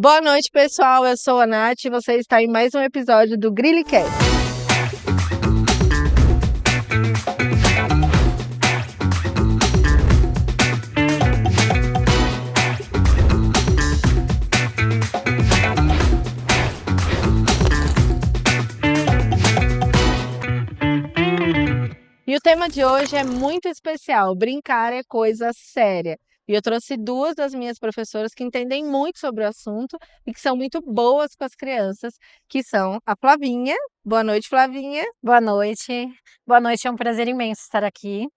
Boa noite, pessoal. Eu sou a Nath e você está em mais um episódio do GrilliCast. E o tema de hoje é muito especial. Brincar é coisa séria. E eu trouxe duas das minhas professoras que entendem muito sobre o assunto e que são muito boas com as crianças, que são a Flavinha. Boa noite, Flavinha. Boa noite. Boa noite, é um prazer imenso estar aqui.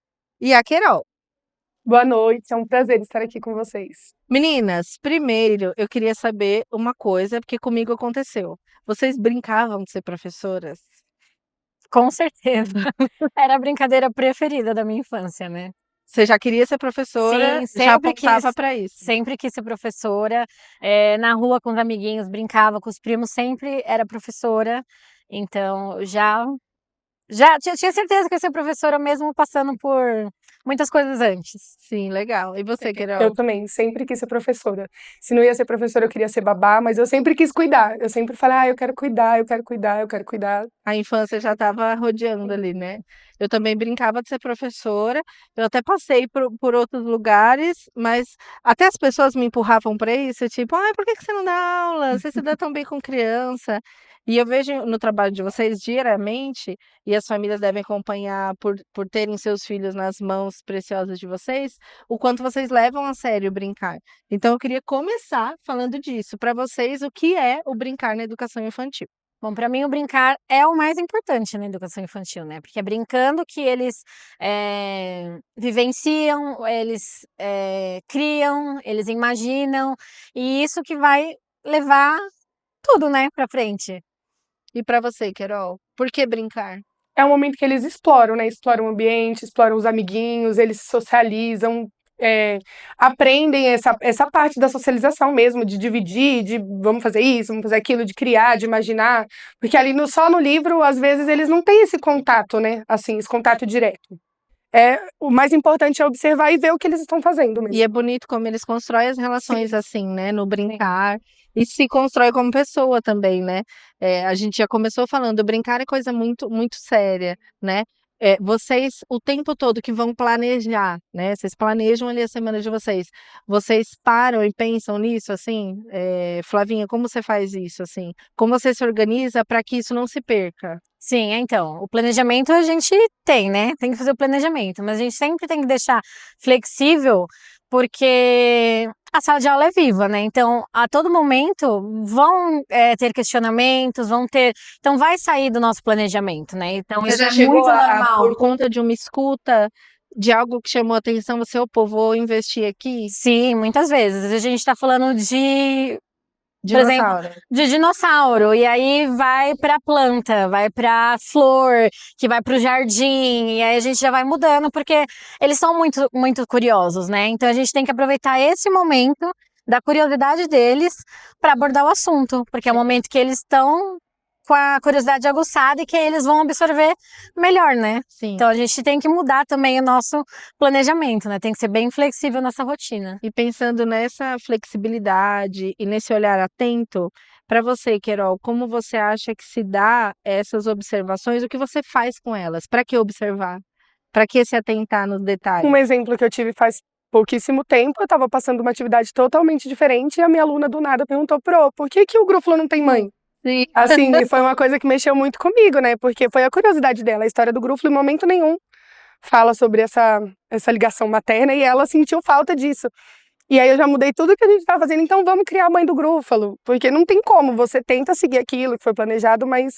E a Querol. Boa noite, é um prazer estar aqui com vocês. Meninas, primeiro eu queria saber uma coisa, porque comigo aconteceu. Vocês brincavam de ser professoras? Com certeza. Era a brincadeira preferida da minha infância, né? Você já queria ser professora, Sim, já apontava para isso? Sempre quis ser professora. Na rua com os amiguinhos, brincava com os primos, sempre era professora. Então, já tinha certeza que ia ser professora, mesmo passando por muitas coisas antes. Sim, legal. E você, Querol? Eu também, sempre quis ser professora. Se não ia ser professora, eu queria ser babá, mas eu sempre quis cuidar. Eu sempre falei, eu quero cuidar, eu quero cuidar, eu quero cuidar. A infância já estava rodeando ali, né? Eu também brincava de ser professora, eu até passei por outros lugares, mas até as pessoas me empurravam para isso, tipo, por que você não dá aula? Você se dá tão bem com criança. E eu vejo no trabalho de vocês diariamente, e as famílias devem acompanhar por terem seus filhos nas mãos preciosas de vocês, o quanto vocês levam a sério o brincar. Então eu queria começar falando disso, para vocês, o que é o brincar na educação infantil? Bom, para mim o brincar é o mais importante na educação infantil, né? Porque é brincando que eles vivenciam, eles criam, eles imaginam, e isso que vai levar tudo, né, para frente. E para você, Querol, por que brincar? É um momento que eles exploram, né? Exploram o ambiente, exploram os amiguinhos, eles se socializam, aprendem essa parte da socialização mesmo, de dividir, de vamos fazer isso, vamos fazer aquilo, de criar, de imaginar. Porque ali só no livro, às vezes, eles não têm esse contato, né? Assim, esse contato direto. O mais importante é observar e ver o que eles estão fazendo mesmo. E é bonito como eles constroem as relações assim, né? No brincar. E se constrói como pessoa também, né? A gente já começou falando, brincar é coisa muito, muito séria, né? Vocês, o tempo todo que vão planejar, né? Vocês planejam ali a semana de vocês. Vocês param e pensam nisso, assim? Flavinha, como você faz isso, assim? Como você se organiza para que isso não se perca? Sim, então, o planejamento a gente tem, né? Tem que fazer o planejamento, mas a gente sempre tem que deixar flexível, porque a sala de aula é viva, né? Então, a todo momento vão ter questionamentos, então vai sair do nosso planejamento, né? Então, Você isso já é chegou muito normal. por conta de uma escuta, de algo que chamou a atenção, você, vou investir aqui? Sim, muitas vezes. A gente está falando de, por exemplo, Dinossauro. de dinossauro, e aí vai para planta, vai para flor, que vai para o jardim, e aí a gente já vai mudando, porque eles são muito, muito curiosos, né? Então a gente tem que aproveitar esse momento da curiosidade deles para abordar o assunto, porque é o momento que eles estão com a curiosidade aguçada e que aí eles vão absorver melhor, né? Sim. Então a gente tem que mudar também o nosso planejamento, né? Tem que ser bem flexível nessa rotina. E pensando nessa flexibilidade e nesse olhar atento, para você, Querol, como você acha que se dá essas observações? O que você faz com elas? Para que observar? Para que se atentar nos detalhes? Um exemplo que eu tive faz pouquíssimo tempo, eu estava passando uma atividade totalmente diferente e a minha aluna do nada perguntou, por que o grúfalo não tem mãe? Sim. Assim, foi uma coisa que mexeu muito comigo, né? Porque foi a curiosidade dela, a história do grúfalo em momento nenhum fala sobre essa ligação materna e ela sentiu falta disso. E aí eu já mudei tudo que a gente estava fazendo, então vamos criar a mãe do grúfalo, porque não tem como, você tenta seguir aquilo que foi planejado, mas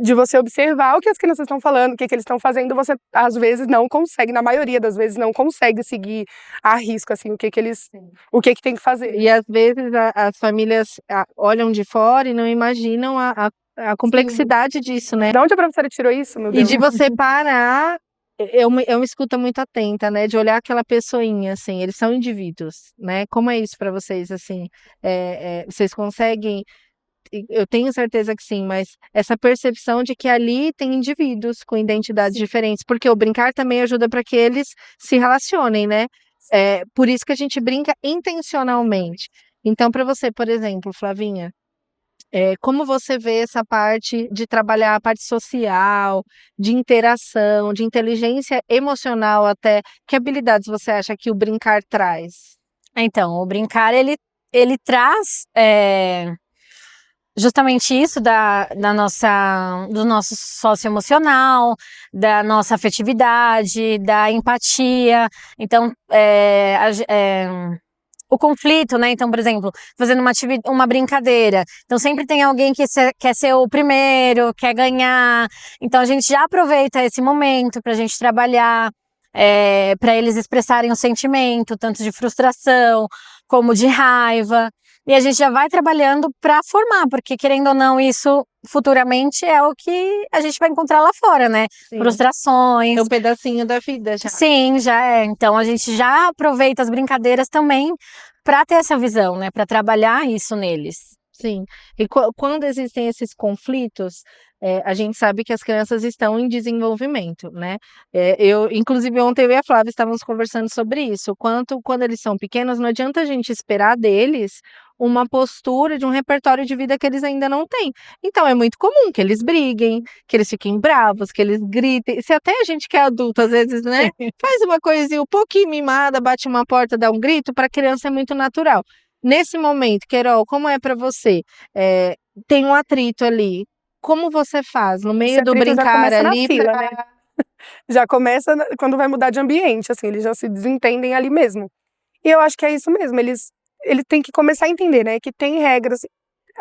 de você observar o que as crianças estão falando, o que eles estão fazendo, você às vezes não consegue, na maioria das vezes não consegue seguir a risco, assim, o que tem que fazer. E às vezes as famílias olham de fora e não imaginam a complexidade disso, né? De onde a professora tirou isso, meu Deus? E de você parar, é uma escuta muito atenta, né? De olhar aquela pessoinha, assim, eles são indivíduos, né? Como é isso para vocês, assim? Vocês conseguem, eu tenho certeza que sim, mas essa percepção de que ali tem indivíduos com identidades diferentes, porque o brincar também ajuda para que eles se relacionem, né? Por isso que a gente brinca intencionalmente. Então, para você, por exemplo, Flavinha, como você vê essa parte de trabalhar a parte social, de interação, de inteligência emocional até? Que habilidades você acha que o brincar traz? Então, o brincar, ele traz justamente isso do nosso socioemocional, da nossa afetividade, da empatia. Então, o conflito, né? Então, por exemplo, fazendo uma brincadeira. Então, sempre tem alguém que quer ser o primeiro, quer ganhar. Então, a gente já aproveita esse momento pra gente trabalhar, para eles expressarem o sentimento, tanto de frustração como de raiva. E a gente já vai trabalhando para formar, porque querendo ou não, isso futuramente é o que a gente vai encontrar lá fora, né? Sim. Frustrações. É um pedacinho da vida já. Sim, já é. Então a gente já aproveita as brincadeiras também para ter essa visão, né? Para trabalhar isso neles. Sim. E quando existem esses conflitos, a gente sabe que as crianças estão em desenvolvimento, né? Inclusive, ontem eu e a Flávia estávamos conversando sobre isso. Quando eles são pequenos, não adianta a gente esperar deles uma postura de um repertório de vida que eles ainda não têm. Então, é muito comum que eles briguem, que eles fiquem bravos, que eles gritem. Se até a gente que é adulto, às vezes, né? Faz uma coisinha um pouquinho mimada, bate uma porta, dá um grito, para a criança é muito natural. Nesse momento, Querol, como é para você? Tem um atrito ali. Como você faz no meio do brincar ali? Fila, né? Já começa quando vai mudar de ambiente, assim, eles já se desentendem ali mesmo. E eu acho que é isso mesmo, eles têm que começar a entender, né, que tem regras.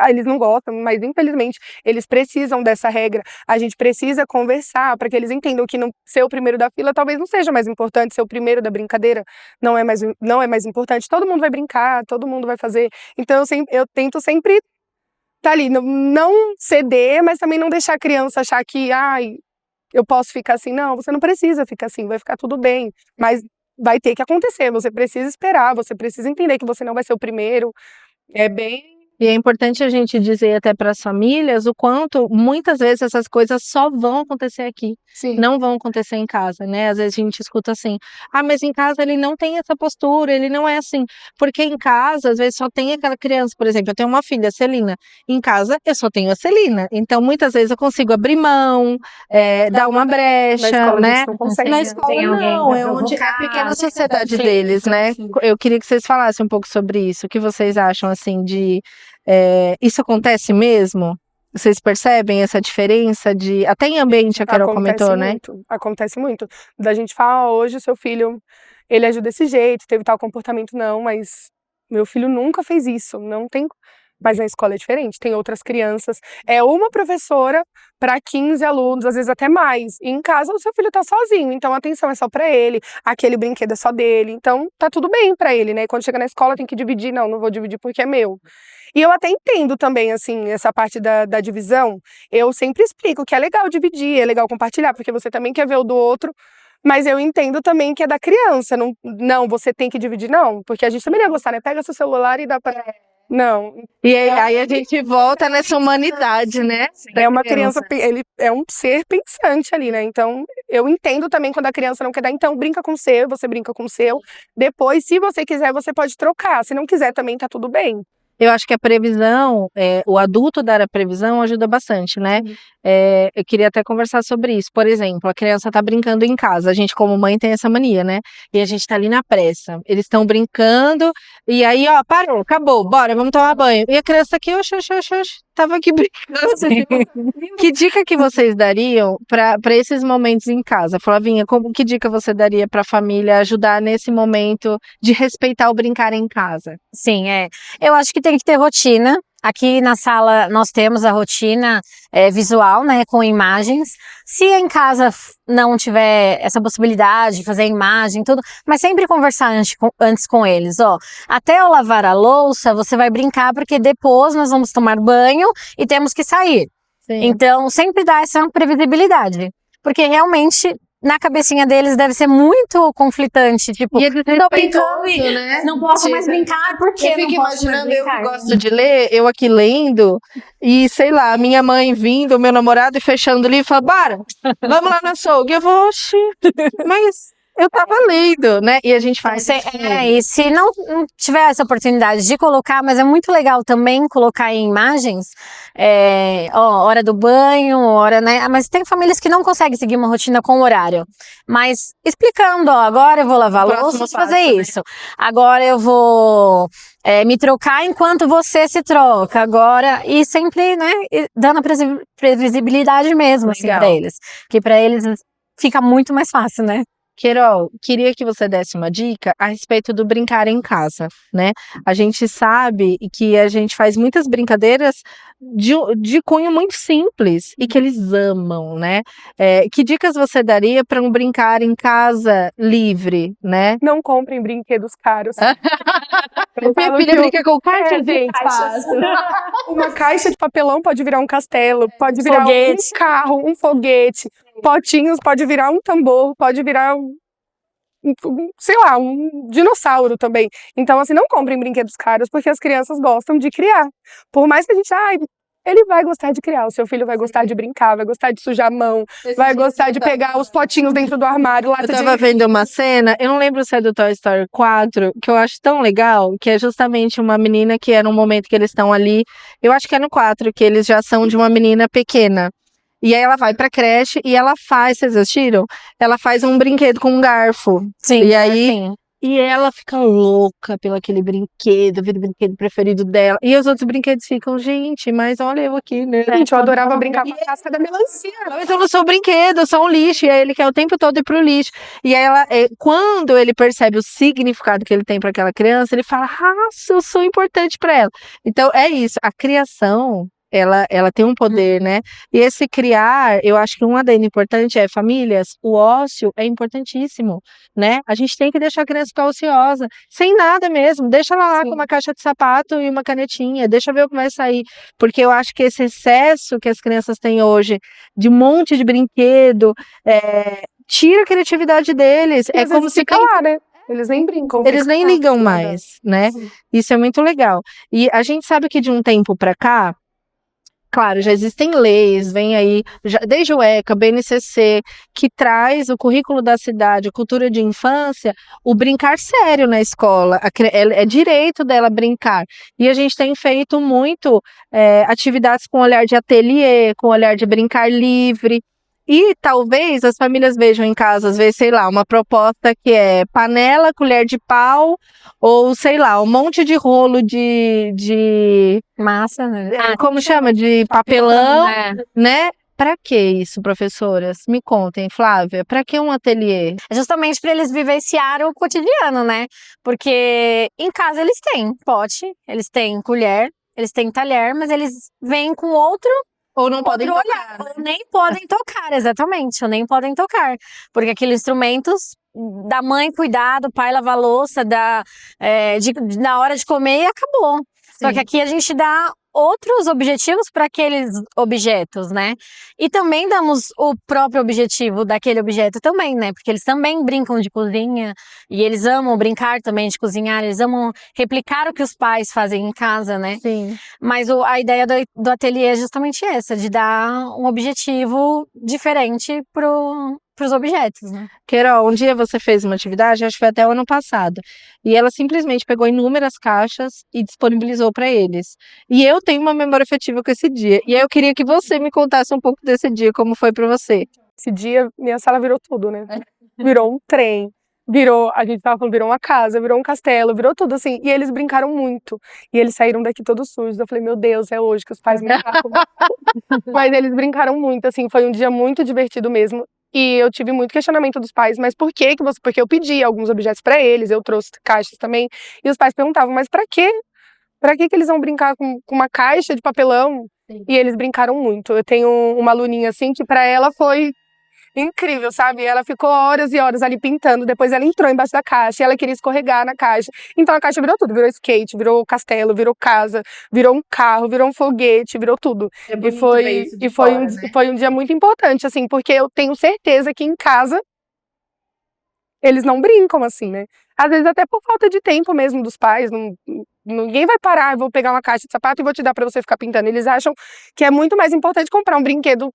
Eles não gostam, mas infelizmente eles precisam dessa regra. A gente precisa conversar para que eles entendam que ser o primeiro da fila talvez não seja mais importante, ser o primeiro da brincadeira não é mais importante. Todo mundo vai brincar, todo mundo vai fazer. Então eu tento sempre estar ali, não ceder, mas também não deixar a criança achar que eu posso ficar assim. Não, você não precisa ficar assim, vai ficar tudo bem. Mas vai ter que acontecer, você precisa esperar, você precisa entender que você não vai ser o primeiro. E é importante a gente dizer até para as famílias o quanto, muitas vezes, essas coisas só vão acontecer aqui. Sim. Não vão acontecer em casa, né? Às vezes a gente escuta assim, mas em casa ele não tem essa postura, ele não é assim. Porque em casa, às vezes, só tem aquela criança, por exemplo, eu tenho uma filha, Celina. Em casa, eu só tenho a Celina. Então, muitas vezes eu consigo abrir mão, dar uma brecha, Na escola, né? não consegue. Na escola não, é onde é a pequena sociedade deles, né? Sim. Eu queria que vocês falassem um pouco sobre isso. O que vocês acham, assim, de... isso acontece mesmo? Vocês percebem essa diferença até em ambiente, a Querol comentou, né? Acontece muito. Da gente falar, hoje o seu filho, ele agiu desse jeito, teve tal comportamento, não, mas meu filho nunca fez isso, não tem. Mas na escola é diferente, tem outras crianças, é uma professora para 15 alunos, às vezes até mais. E em casa o seu filho tá sozinho, então a atenção é só para ele, aquele brinquedo é só dele, então tá tudo bem para ele, né? Quando chega na escola tem que dividir, não vou dividir porque é meu. E eu até entendo também, assim, essa parte da divisão. Eu sempre explico que é legal dividir, é legal compartilhar, porque você também quer ver o do outro. Mas eu entendo também que é da criança. Não, você tem que dividir, não. Porque a gente também não ia gostar, né? Pega seu celular e dá pra... Não. E aí a gente volta nessa humanidade, né? É uma criança, ele é um ser pensante ali, né? Então, eu entendo também quando a criança não quer dar. Então, brinca com o seu, você brinca com o seu. Depois, se você quiser, você pode trocar. Se não quiser também, tá tudo bem. Eu acho que a previsão, o adulto dar a previsão ajuda bastante, né? Eu queria até conversar sobre isso. Por exemplo, a criança tá brincando em casa. A gente, como mãe, tem essa mania, né? E a gente tá ali na pressa. Eles estão brincando, e aí, parou, acabou, bora, vamos tomar banho. E a criança tá aqui, oxe, tava aqui brincando. Que dica que vocês dariam para esses momentos em casa? Flavinha, que dica você daria para a família ajudar nesse momento de respeitar o brincar em casa? Sim, eu acho que tem que ter rotina. Aqui na sala nós temos a rotina visual, né, com imagens. Se em casa não tiver essa possibilidade de fazer imagem, tudo, mas sempre conversar antes com eles, até eu lavar a louça, você vai brincar porque depois nós vamos tomar banho e temos que sair. Sim. Então, sempre dá essa previsibilidade, porque realmente na cabecinha deles deve ser muito conflitante, tipo, e eles tô brincando, né? Não posso mais brincar, porque eu fico imaginando, eu que gosto de ler, eu aqui lendo, e sei lá, minha mãe vindo, o meu namorado e fechando o livro, fala, bora, vamos lá no açougue, eu vou, mas eu tava lendo, né? E a gente faz E se não tiver essa oportunidade de colocar, mas é muito legal também colocar em imagens, hora do banho, hora, né? Mas tem famílias que não conseguem seguir uma rotina com horário. Mas explicando, agora eu vou lavar a louça e fazer isso. Agora eu vou me trocar enquanto você se troca. Agora, e sempre, né, dando a previsibilidade mesmo, assim, pra eles. Que pra eles fica muito mais fácil, né? Querol, queria que você desse uma dica a respeito do brincar em casa, né? A gente sabe que a gente faz muitas brincadeiras de cunho muito simples e que eles amam, né? Que dicas você daria para um brincar em casa livre, né? Não comprem brinquedos caros. Minha filha brinca com caixa de gente, caixas. Uma caixa de papelão pode virar um castelo, pode virar Foguete. um carro, um foguete. Potinhos pode virar um tambor, pode virar sei lá, um dinossauro também. Então, assim, não comprem brinquedos caros, porque as crianças gostam de criar. Por mais que a gente, ele vai gostar de criar, o seu filho vai gostar de brincar, vai gostar de sujar a mão, vai gostar de pegar os potinhos dentro do armário. Eu tava vendo uma cena, eu não lembro se é do Toy Story 4, que eu acho tão legal, que é justamente uma menina que é no momento que eles estão ali, eu acho que é no 4, que eles já são de uma menina pequena. E aí ela vai pra creche e ela faz, vocês assistiram? Ela faz um brinquedo com um garfo. Sim, e aí e ela fica louca pelo aquele brinquedo, vira o brinquedo preferido dela. E os outros brinquedos ficam, gente, mas olha eu aqui, né? Gente, eu adorava brincar com a casca da melancia. Mas eu não sou brinquedo, eu sou um lixo. E aí ele quer o tempo todo ir pro lixo. E aí quando ele percebe o significado que ele tem para aquela criança, ele fala, eu sou importante para ela. Então é isso, a criação, ela tem um poder, né? E esse criar, eu acho que um adendo importante é famílias, o ócio é importantíssimo, né? A gente tem que deixar a criança ficar ociosa, sem nada mesmo, deixa ela lá com uma caixa de sapato e uma canetinha, deixa ver o que vai sair, porque eu acho que esse excesso que as crianças têm hoje, de um monte de brinquedo, tira a criatividade deles, E é como se fica lá, né? Eles nem brincam. Eles nem ligam mais, né? Sim. Isso é muito legal. E a gente sabe que de um tempo para cá, claro, já existem leis, vem aí, desde o ECA, BNCC, que traz o currículo da cidade, cultura de infância, o brincar sério na escola, é direito dela brincar. E a gente tem feito muito atividades com olhar de ateliê, com olhar de brincar livre. E talvez as famílias vejam em casa, às vezes, sei lá, uma proposta que é panela, colher de pau, ou sei lá, um monte de rolo de massa, né? Como chama? De papelão, né? Pra que isso, professoras? Me contem, Flávia, pra que um ateliê? É justamente para eles vivenciarem o cotidiano, né? Porque em casa eles têm pote, eles têm colher, eles têm talher, mas eles vêm com outro. Ou não podem tocar. Ou nem podem tocar, exatamente, ou nem podem tocar. Porque aqueles instrumentos da mãe cuidar, do pai lavar a louça, na hora de comer e acabou. Sim. Só que aqui a gente dá outros objetivos para aqueles objetos, né? E também damos o próprio objetivo daquele objeto também, né? Porque eles também brincam de cozinha e eles amam brincar também de cozinhar, eles amam replicar o que os pais fazem em casa, né? Sim. Mas a ideia do ateliê é justamente essa, de dar um objetivo diferente pros objetos, né? Querol, um dia você fez uma atividade, acho que foi até o ano passado, e ela simplesmente pegou inúmeras caixas e disponibilizou para eles. E eu tenho uma memória afetiva com esse dia. E aí eu queria que você me contasse um pouco desse dia, como foi para você. Esse dia, minha sala virou tudo, né? Virou um trem, a gente tava falando, virou uma casa, virou um castelo, virou tudo assim. E eles brincaram muito. E eles saíram daqui todos sujos. Eu falei, meu Deus, é hoje que os pais brincaram. Mas eles brincaram muito, assim, foi um dia muito divertido mesmo. E eu tive muito questionamento dos pais, mas por que você... Porque eu pedi alguns objetos pra eles, eu trouxe caixas também. E os pais perguntavam, mas pra quê? Pra que eles vão brincar com uma caixa de papelão? Sim. E eles brincaram muito. Eu tenho uma aluninha assim, que pra ela foi incrível, sabe? Ela ficou horas e horas ali pintando, depois ela entrou embaixo da caixa e ela queria escorregar na caixa. Então a caixa virou tudo, virou skate, virou castelo, virou casa, virou um carro, virou um foguete, virou tudo. Foi um dia muito importante, assim, porque eu tenho certeza que em casa eles não brincam assim, né? Às vezes até por falta de tempo mesmo dos pais, ninguém vai parar, eu vou pegar uma caixa de sapato e vou te dar pra você ficar pintando. Eles acham que é muito mais importante comprar um brinquedo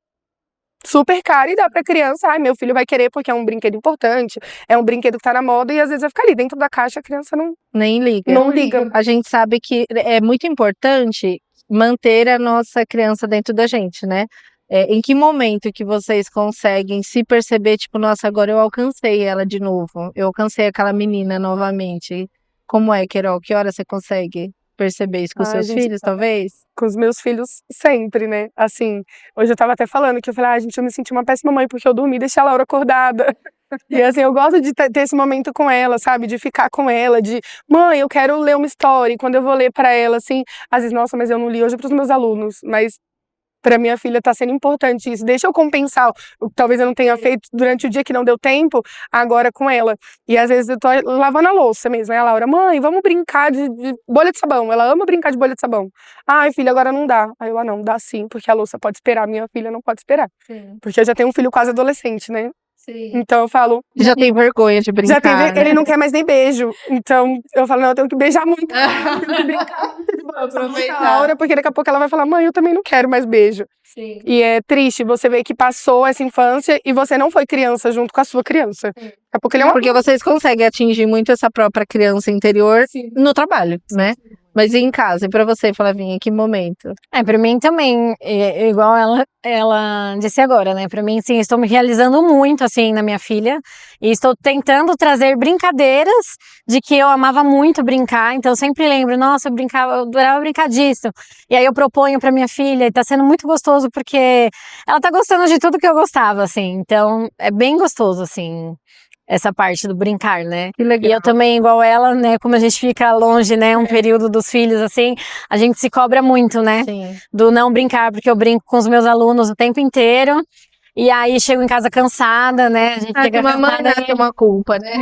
super caro e dá pra criança, ai, meu filho vai querer porque é um brinquedo importante, é um brinquedo que tá na moda e às vezes vai ficar ali dentro da caixa, a criança Nem liga. não liga. A gente sabe que é muito importante manter a nossa criança dentro da gente, né? Em que momento que vocês conseguem se perceber, tipo, nossa, agora eu alcancei ela de novo, eu alcancei aquela menina novamente. Como é, Querol? Que hora você consegue perceber isso com os seus filhos, talvez? Com os meus filhos sempre, né? Assim, hoje eu tava até falando que eu falei, gente, eu me senti uma péssima mãe porque eu dormi e deixei a Laura acordada. E assim, eu gosto de ter esse momento com ela, sabe? De ficar com ela, de mãe, eu quero ler uma história. E quando eu vou ler pra ela, assim, às vezes, nossa, mas eu não li hoje pros meus alunos. Mas pra minha filha tá sendo importante isso. Deixa eu compensar o que talvez eu não tenha feito durante o dia que não deu tempo, agora com ela. E às vezes eu tô lavando a louça mesmo, né, a Laura? Mãe, vamos brincar de bolha de sabão. Ela ama brincar de bolha de sabão. Ai, filha, agora não dá. Aí eu, não, dá sim, porque a louça pode esperar, minha filha não pode esperar. Sim. Porque eu já tenho um filho quase adolescente, né? Sim. Então eu falo... Já tem vergonha de brincar, né? Ele não quer mais nem beijo. Então eu falo, não, eu tenho que beijar muito. Eu tenho que brincar muito de bolha de sabão com a Laura, porque daqui a pouco ela vai falar, mãe, eu também não quero mais beijo. Sim. E é triste você ver que passou essa infância e você não foi criança junto com a sua criança. Daqui a pouco ele é Porque vocês conseguem atingir muito essa própria criança interior no trabalho, né? Mas e em casa? E pra você, Flavinha, em que momento? Pra mim também, igual ela disse agora, né? Pra mim, sim, estou me realizando muito, assim, na minha filha. E estou tentando trazer brincadeiras de que eu amava muito brincar. Então, eu sempre lembro, nossa, eu adorava brincar disso. E aí eu proponho pra minha filha, e tá sendo muito gostoso, porque ela tá gostando de tudo que eu gostava, assim. Então, é bem gostoso, assim, essa parte do brincar, né? Que legal. E eu também, igual ela, né, como a gente fica longe, né, um período dos filhos, assim, a gente se cobra muito, né? Sim. Do não brincar, porque eu brinco com os meus alunos o tempo inteiro, e aí chego em casa cansada, né? A gente chega uma mãe cansada tem uma culpa, né?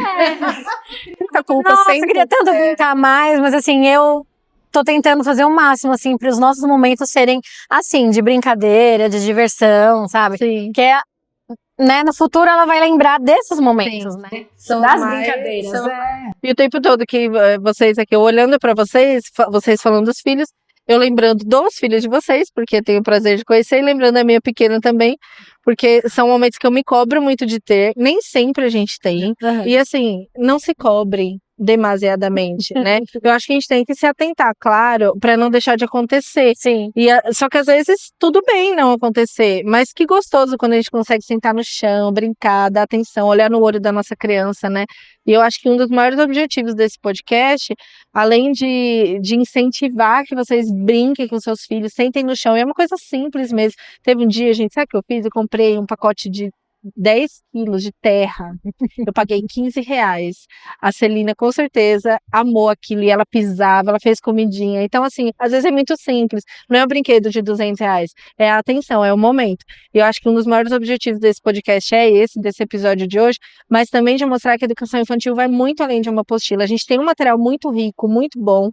muita culpa nossa, sempre. eu queria tanto brincar mais, mas assim, eu tô tentando fazer o máximo, assim, para os nossos momentos serem, assim, de brincadeira, de diversão, sabe? Sim. Que é, né, no futuro ela vai lembrar desses momentos, Sim. né? São das mais- brincadeiras. são- E o tempo todo que vocês aqui, eu olhando pra vocês, vocês falando dos filhos, eu lembrando dos filhos de vocês, porque tenho o prazer de conhecer, e lembrando a minha pequena também, porque são momentos que eu me cobro muito de ter, nem sempre a gente tem, Uhum. e assim, não se cobre demasiadamente, né? Eu acho que a gente tem que se atentar, claro, pra não deixar de acontecer. Sim. Só que às vezes tudo bem não acontecer, mas que gostoso quando a gente consegue sentar no chão, brincar, dar atenção, olhar no olho da nossa criança, né? E eu acho que um dos maiores objetivos desse podcast, além de incentivar que vocês brinquem com seus filhos, sentem no chão, é uma coisa simples mesmo. Teve um dia, gente, sabe o que eu fiz? Eu comprei um pacote de 10 quilos de terra, eu paguei R$15. A Celina com certeza amou aquilo e ela pisava, ela fez comidinha. Então assim, às vezes é muito simples, não é um brinquedo de R$200, é a atenção, é o momento. E eu acho que um dos maiores objetivos desse podcast é esse, desse episódio de hoje, mas também de mostrar que a educação infantil vai muito além de uma apostila. A gente tem um material muito rico, muito bom.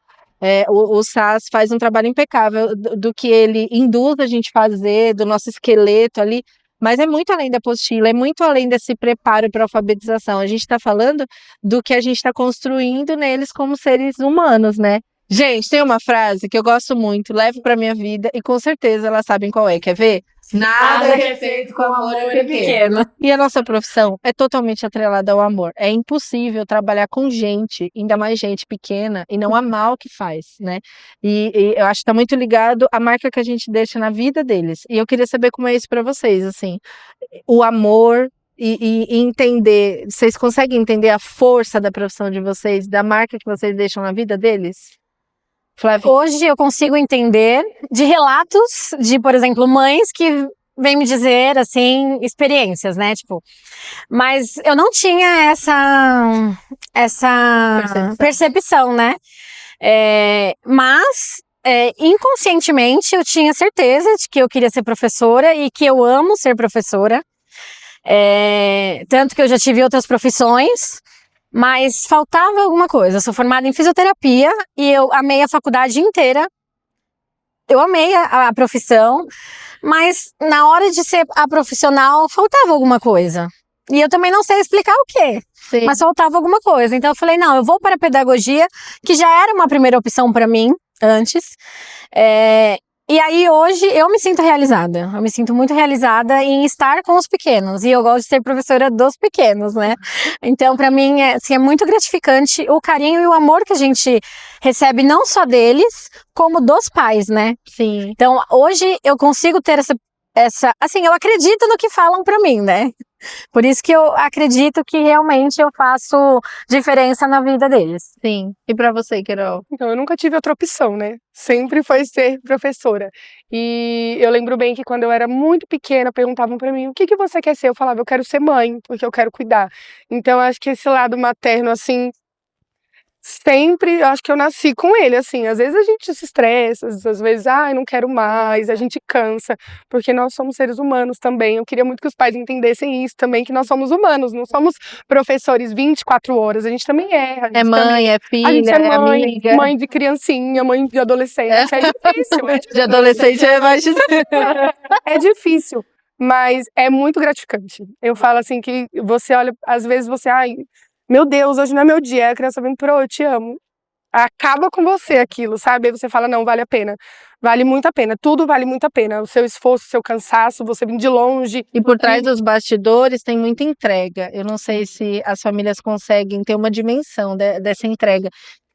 O SAS faz um trabalho impecável do que ele induz a gente fazer, do nosso esqueleto ali. Mas é muito além da apostila, é muito além desse preparo para a alfabetização. A gente está falando do que a gente está construindo neles como seres humanos, né? Gente, tem uma frase que eu gosto muito, levo para minha vida e com certeza elas sabem qual é. Quer ver? Nada que é feito com amor é pequeno. E a nossa profissão é totalmente atrelada ao amor. É impossível trabalhar com gente, ainda mais gente pequena, e não amar o que faz, né? E eu acho que tá muito ligado à marca que a gente deixa na vida deles. E eu queria saber como é isso para vocês, assim, o amor e entender, vocês conseguem entender a força da profissão de vocês, da marca que vocês deixam na vida deles? Flávia? Hoje eu consigo entender de relatos de, por exemplo, mães que vêm me dizer, assim, experiências, né, tipo, mas eu não tinha essa percepção, né, mas inconscientemente eu tinha certeza de que eu queria ser professora e que eu amo ser professora, tanto que eu já tive outras profissões, mas faltava alguma coisa. Eu sou formada em fisioterapia e eu amei a faculdade inteira. Eu amei a profissão, mas na hora de ser a profissional faltava alguma coisa. E eu também não sei explicar o quê, Sim. mas faltava alguma coisa. Então eu falei, não, eu vou para a pedagogia, que já era uma primeira opção para mim antes. E E aí hoje eu me sinto realizada. Eu me sinto muito realizada em estar com os pequenos. E eu gosto de ser professora dos pequenos, né? Então, pra mim, assim, é muito gratificante o carinho e o amor que a gente recebe, não só deles, como dos pais, né? Sim. Então, hoje eu consigo ter assim, eu acredito no que falam pra mim, né? Por isso que eu acredito que realmente eu faço diferença na vida deles. Sim. E pra você, Carol? Então, eu nunca tive outra opção, né? Sempre foi ser professora. E eu lembro bem que quando eu era muito pequena, perguntavam pra mim, o que você quer ser? Eu falava, eu quero ser mãe, porque eu quero cuidar. Então, acho que esse lado materno, assim, sempre, eu acho que eu nasci com ele, assim, às vezes a gente se estressa, às vezes, ai, não quero mais, a gente cansa, porque nós somos seres humanos também. Eu queria muito que os pais entendessem isso também, que nós somos humanos, não somos professores 24 horas, a gente também erra. É mãe, é filha, A gente é é mãe, amiga. mãe de criancinha, mãe de adolescente, é difícil. De adolescente é mais difícil. É difícil, mas é muito gratificante. Eu falo assim que você olha, às vezes você, ai, meu Deus, hoje não é meu dia. Aí a criança vem, pro, eu te amo. Acaba com você aquilo, sabe? Aí você fala, não, vale a pena. Vale muito a pena, tudo vale muito a pena. O seu esforço, o seu cansaço, você vir de longe. E por trás dos bastidores tem muita entrega. Eu não sei se as famílias conseguem ter uma dimensão dessa entrega.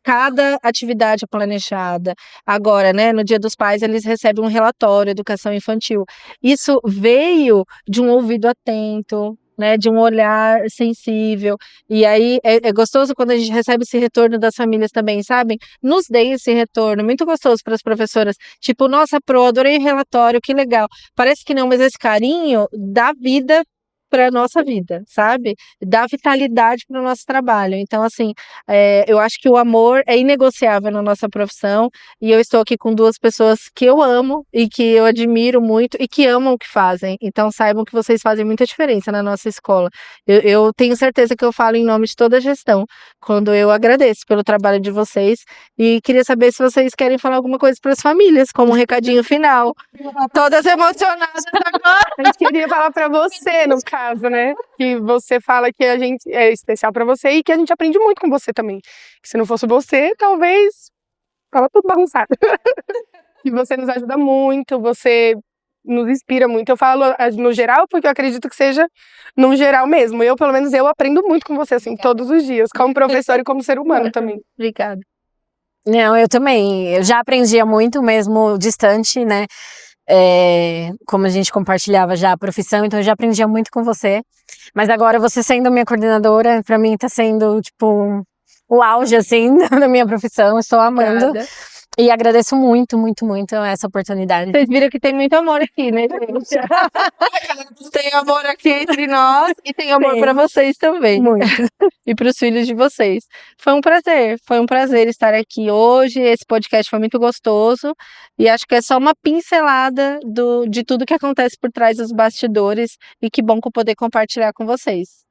Cada atividade é planejada. Agora, né, no Dia dos Pais, eles recebem um relatório, educação infantil. Isso veio de um ouvido atento, né, de um olhar sensível. E aí é gostoso quando a gente recebe esse retorno das famílias também, sabem? Nos deem esse retorno, muito gostoso para as professoras. Tipo, nossa, Pro, adorei o relatório, que legal. Parece que não, mas esse carinho dá vida para nossa vida, sabe? Dá vitalidade para o nosso trabalho. Então, assim, eu acho que o amor é inegociável na nossa profissão, e eu estou aqui com duas pessoas que eu amo e que eu admiro muito e que amam o que fazem. Então, saibam que vocês fazem muita diferença na nossa escola. Eu tenho certeza que eu falo em nome de toda a gestão quando eu agradeço pelo trabalho de vocês, e queria saber se vocês querem falar alguma coisa para as famílias, como um recadinho final. Todas emocionadas agora. A gente queria falar pra você, no caso, né? Que você fala que a gente é especial pra você e que a gente aprende muito com você também. Que se não fosse você, talvez tava tudo bagunçado. E você nos ajuda muito, você nos inspira muito. Eu falo no geral porque eu acredito que seja no geral mesmo. Eu, pelo menos, eu aprendo muito com você, assim, todos os dias, como professor e como ser humano também. Obrigada. Não, eu também. Eu já aprendia muito mesmo distante, né? Como a gente compartilhava já a profissão, então eu já aprendia muito com você. Mas agora você sendo minha coordenadora, pra mim tá sendo, tipo, o auge, assim, da minha profissão. Estou amando. Obrigada. E agradeço muito, muito, muito essa oportunidade. Vocês viram que tem muito amor aqui, né, gente? Tem amor aqui entre nós e tem amor para vocês também. Muito. E para os filhos de vocês. Foi um prazer estar aqui hoje. Esse podcast foi muito gostoso e acho que é só uma pincelada de tudo que acontece por trás dos bastidores, e que bom que eu poder compartilhar com vocês.